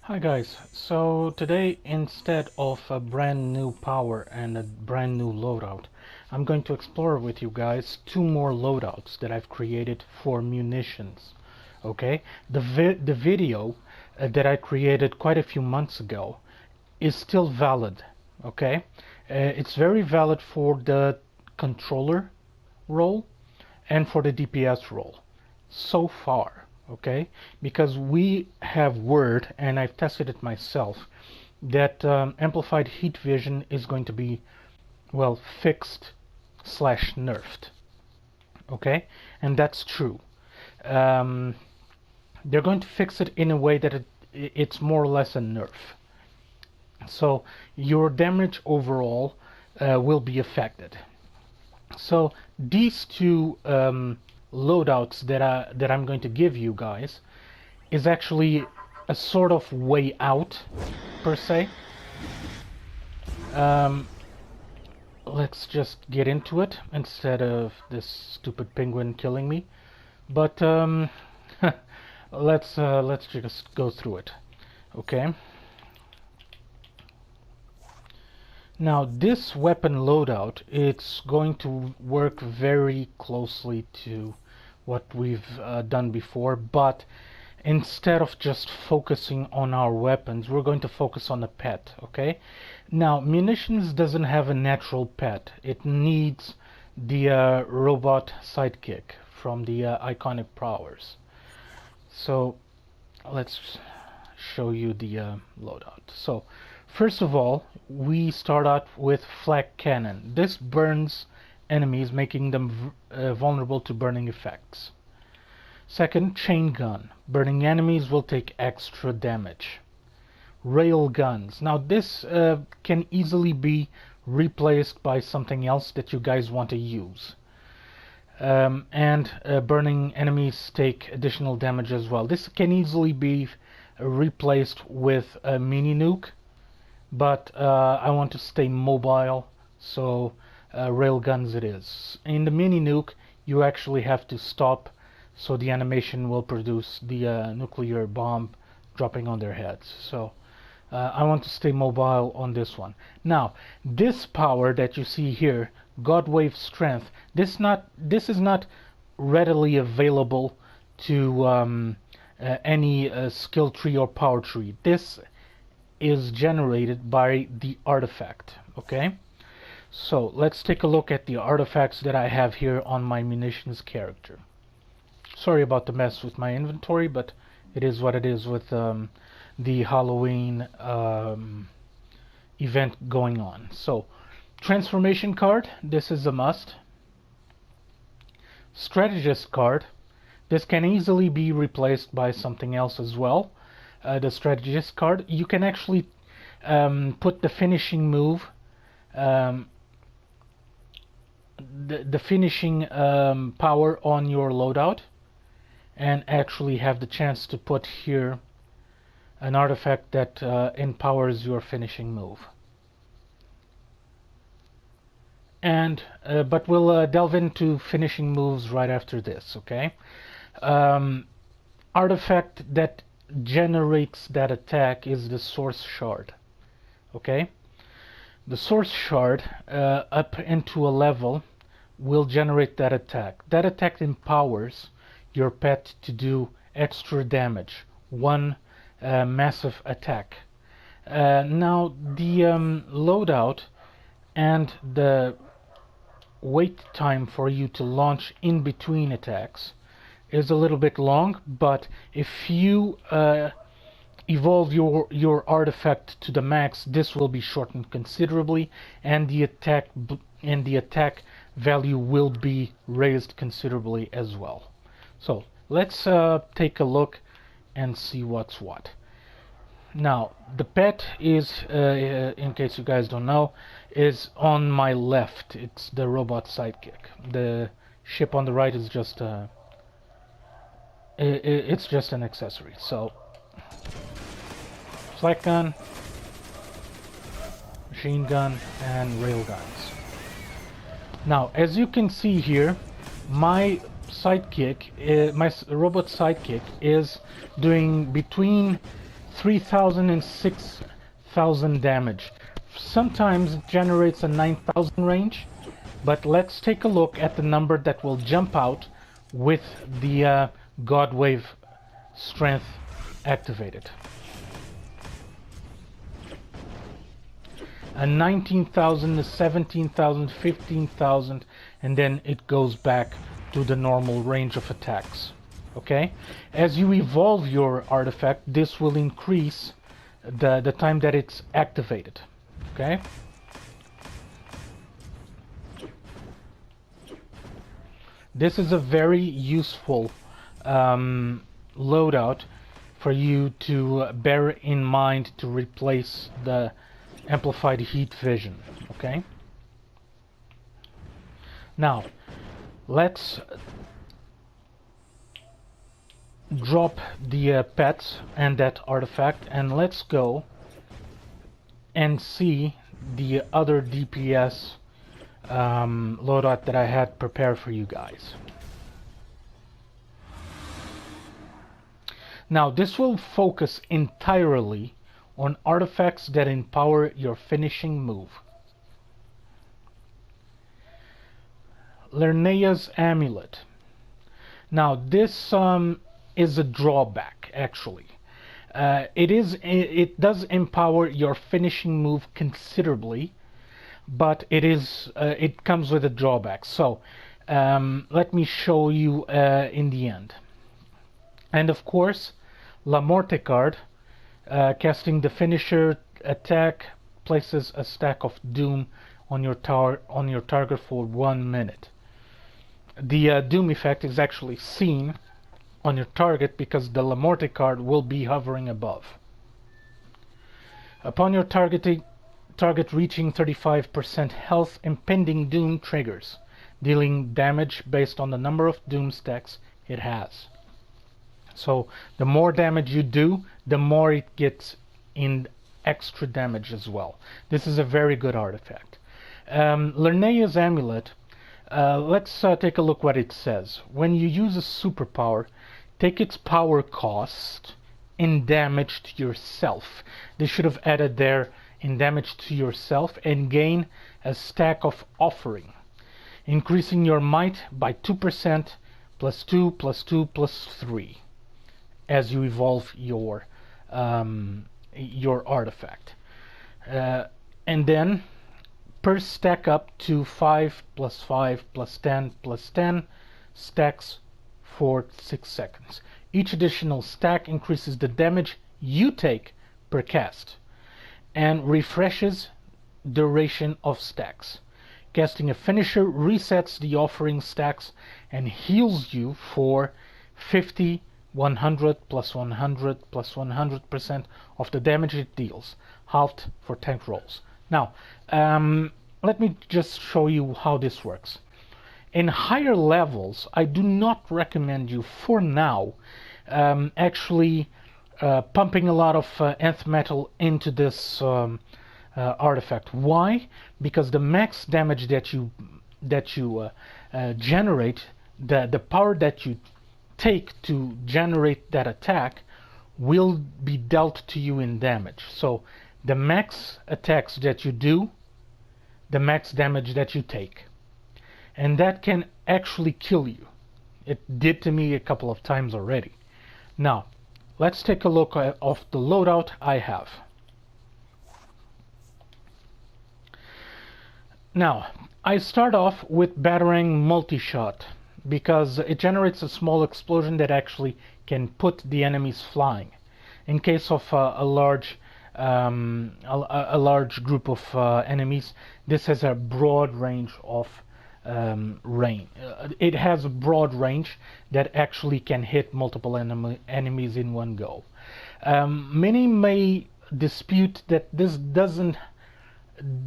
Hi guys, so today instead of a brand new power and a brand new loadout, I'm going to explore with you guys two more loadouts that I've created for munitions. Okay, the video that I created quite a few months ago is still valid. Okay, it's very valid for the controller role and for the DPS role so far, okay, because we have word, and I've tested it myself, that amplified heat vision is going to be, well, fixed slash nerfed, okay, and that's true. They're going to fix it in a way that it's more or less a nerf, so your damage overall will be affected. So these two loadouts that I'm going to give you guys is actually a sort of way out, per se. Let's just get into it instead of this stupid penguin killing me. But let's just go through it, okay? Now this weapon loadout, it's going to work very closely to what we've done before, but instead of just focusing on our weapons, we're going to focus on the pet, okay? Now Munitions doesn't have a natural pet. It needs the robot sidekick from the iconic powers. So let's show you the loadout. So first of all, we start out with flak cannon. This burns enemies, making them vulnerable to burning effects. Second, chain gun. Burning enemies will take extra damage. Rail guns. Now this can easily be replaced by something else that you guys want to use. Burning enemies take additional damage as well. This can easily be replaced with a mini nuke, but I want to stay mobile, so railguns it is. In the mini nuke, you actually have to stop, so the animation will produce the nuclear bomb dropping on their heads. So I want to stay mobile on this one. Now, this power that you see here, Godwave Strength, this is not readily available to any skill tree or power tree. This is generated by the artifact, okay? So let's take a look at the artifacts that I have here on my munitions character. Sorry about the mess with my inventory, but it is what it is with the Halloween event going on. So transformation card, this is a must. Strategist card, this can easily be replaced by something else as well. The strategist card, you can actually put the finishing move, the finishing power on your loadout, and actually have the chance to put here an artifact that empowers your finishing move. And but we'll delve into finishing moves right after this, okay? Artifact that generates that attack is the source shard, okay? The source shard up into a level will generate that attack. That attack empowers your pet to do extra damage, one massive attack. Now the loadout and the wait time for you to launch in between attacks is a little bit long, but if you evolve your artifact to the max, this will be shortened considerably, and the attack value will be raised considerably as well. So let's take a look and see what's what. Now the pet is, in case you guys don't know, is on my left. It's the robot sidekick. The ship on the right is just it's just an accessory. So flak gun, machine gun, and rail guns. Now as you can see here, my sidekick, my robot sidekick, is doing between 3,000 and 6,000 damage. Sometimes it generates a 9,000 range, but let's take a look at the number that will jump out with the God Wave strength activated. A 19,000, a 17,000, 15,000, and then it goes back to the normal range of attacks. Okay? As you evolve your artifact, this will increase the time that it's activated. Okay? This is a very useful loadout for you to bear in mind to replace the amplified heat vision. Okay? Now, let's drop the pets and that artifact, and let's go and see the other DPS loadout that I had prepared for you guys. Now, this will focus entirely on artifacts that empower your finishing move. Lernea's Amulet. Now, this is a drawback, actually. It does empower your finishing move considerably, but it comes with a drawback. So let me show you in the end. And of course, La Morte card, casting the finisher attack, places a stack of doom on your target for 1 minute. The doom effect is actually seen on your target because the La Morte card will be hovering above. Upon your target reaching 35% health, impending doom triggers, dealing damage based on the number of doom stacks it has. So the more damage you do, the more it gets in extra damage as well. This is a very good artifact. Lernea's Amulet, let's take a look what it says. When you use a superpower, take its power cost in damage to yourself. They should have added there in damage to yourself, and gain a stack of offering, increasing your might by 2%, plus 2, plus 2, plus 3, as you evolve your artifact. And then per stack up to 5 plus 5 plus 10 plus 10 stacks for 6 seconds. Each additional stack increases the damage you take per cast and refreshes duration of stacks. Casting a finisher resets the offering stacks and heals you for 50, 100 plus 100 plus 100% of the damage it deals, halved for tank rolls. Now, let me just show you how this works. In higher levels, I do not recommend you, for now, actually pumping a lot of nth metal into this artifact. Why? Because the max damage that you generate, the power that you take to generate that attack, will be dealt to you in damage. So the max attacks that you do, the max damage that you take, and that can actually kill you. It did to me a couple of times already. Now, let's take a look at the loadout I have. Now, I start off with Batarang Multi-Shot because it generates a small explosion that actually can put the enemies flying. In case of a large group of enemies, this has a broad range of it has a broad range that actually can hit multiple enemies in one go. Many may dispute that this doesn't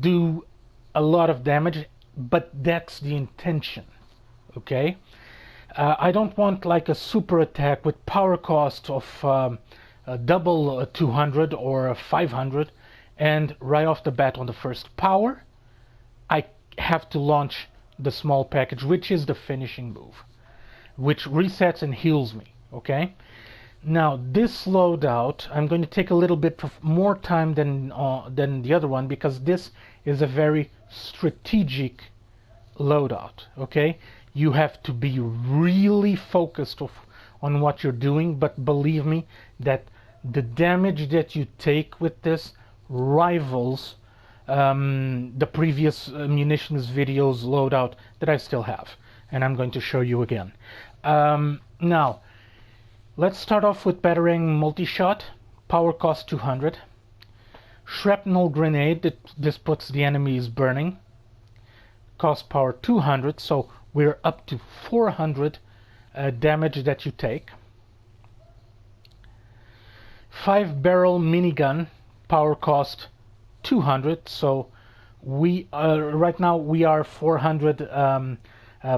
do a lot of damage, but that's the intention. Okay, I don't want like a super attack with power cost of a double 200 or 500, and right off the bat on the first power I have to launch the small package, which is the finishing move, which resets and heals me. Okay, Now this loadout, I'm going to take a little bit more time than the other one, because this is a very strategic loadout. Okay, you have to be really focused on what you're doing, but believe me that the damage that you take with this rivals the previous munitions videos loadout that I still have, and I'm going to show you again. Now let's start off with battering multi-shot. Power cost 200. Shrapnel grenade, this puts the enemies burning. Cost power 200, so we're up to 400 damage that you take. 5-barrel minigun, power cost 200, so we right now we are 400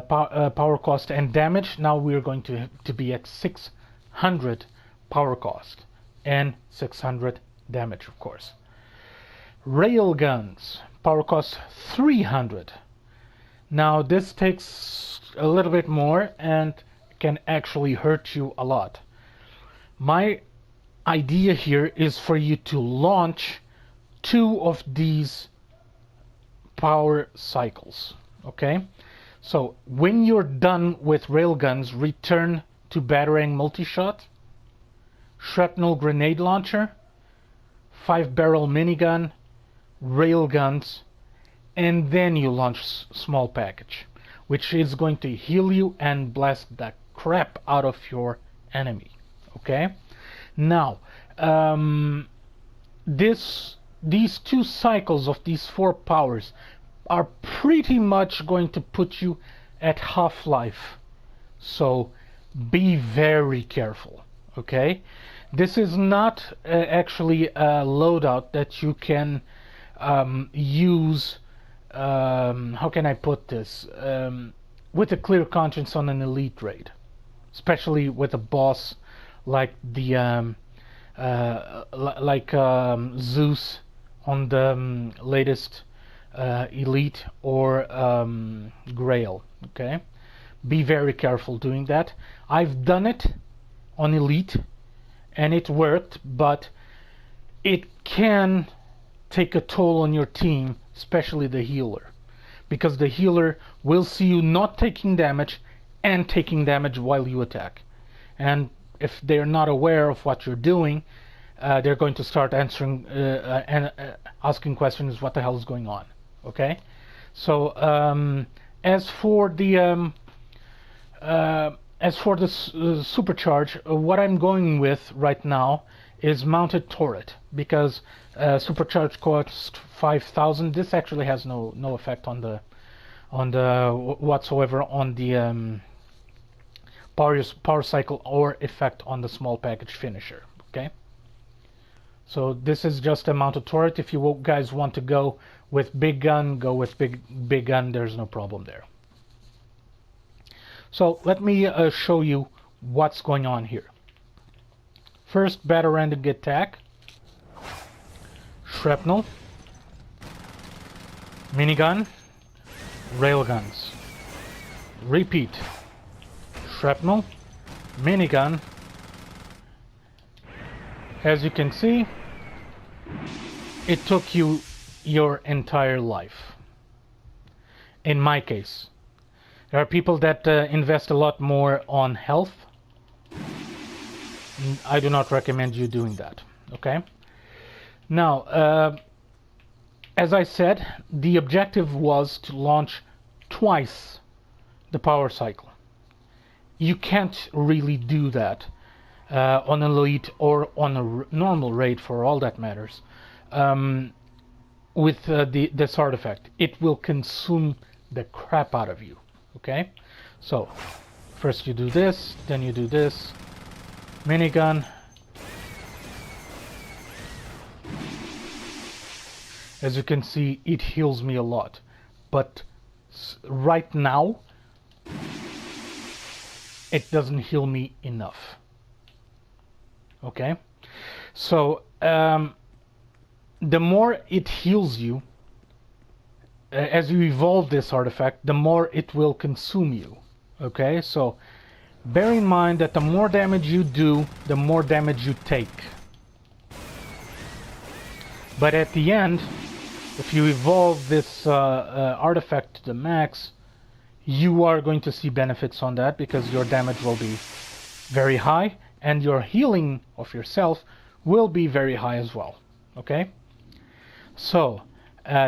power cost and damage. Now we're going to be at 600 power cost and 600 damage, of course. Rail guns, power cost 300. Now this takes a little bit more and can actually hurt you a lot. My idea here is for you to launch 2 of these power cycles. Okay, so when you're done with railguns, return to battering multi-shot, shrapnel grenade launcher, 5-barrel minigun, railguns, and then you launch small package, which is going to heal you and blast the crap out of your enemy. Okay, now these 2 cycles of these 4 powers are pretty much going to put you at half-life, so be very careful. Okay, this is not actually a loadout that you can use, how can I put this, with a clear conscience on an elite raid, especially with a boss like the Zeus on the latest elite, or Grail. Okay, be very careful doing that. I've done it on elite and it worked, but it can take a toll on your team, especially the healer, because the healer will see you not taking damage and taking damage while you attack, and if they're not aware of what you're doing, they're going to start answering and asking questions, what the hell is going on. Okay, so as for the supercharge, what I'm going with right now is mounted turret, because supercharge costs 5,000. This actually has no effect on the whatsoever on the power cycle, or effect on the small package finisher. Okay, so this is just a mounted turret. If you guys want to go with big gun, go with big gun. There's no problem there. So let me show you what's going on here. First, batter-ended attack, shrapnel, minigun, railguns. Repeat. Shrapnel, minigun. As you can see, it took you your entire life. In my case, there are people that invest a lot more on health. I do not recommend you doing that. Okay, now as I said, the objective was to launch twice the power cycle. You can't really do that on an elite or on a normal raid, for all that matters, with this artifact. It will consume the crap out of you. Okay, so first you do this, then you do this. Minigun. As you can see, it heals me a lot, but right now it doesn't heal me enough. Okay, so the more it heals you, as you evolve this artifact, the more it will consume you. Okay, so Bear in mind that the more damage you do, the more damage you take. But at the end, if you evolve this artifact to the max, you are going to see benefits on that because your damage will be very high and your healing of yourself will be very high as well. Okay? So,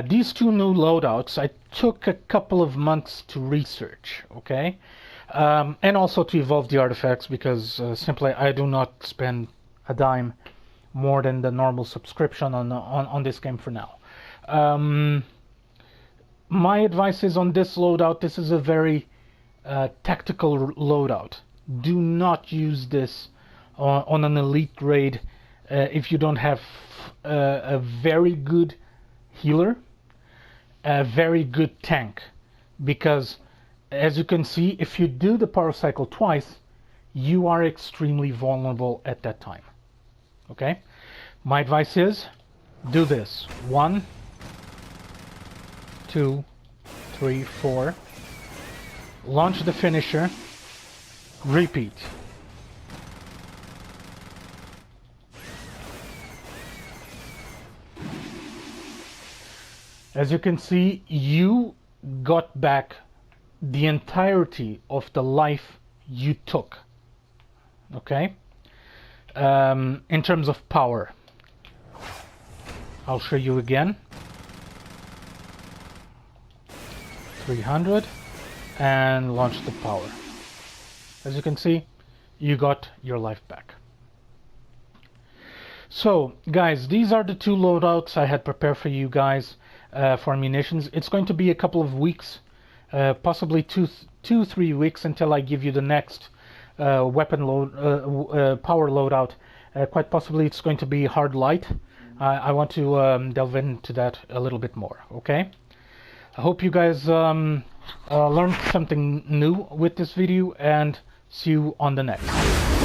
these two new loadouts I took a couple of months to research, okay? And also to evolve the artifacts because simply I do not spend a dime more than the normal subscription on this game for now. My advice is on this loadout, this is a very tactical loadout. Do not use this on an elite raid if you don't have a very good healer, a very good tank, because as you can see, if you do the power cycle twice, you are extremely vulnerable at that time. Okay, my advice is do this: 1, 2, 3, 4, launch the finisher, repeat. As you can see, you got back the entirety of the life you took. Okay? In terms of power, I'll show you again. 300 and launch the power. As you can see, you got your life back. So guys, these are the two loadouts I had prepared for you guys for munitions. It's going to be a couple of weeks, possibly 2-3 weeks until I give you the next weapon load power loadout. Quite possibly it's going to be hard light. I want to delve into that a little bit more. Okay, I hope you guys learned something new with this video, and see you on the next.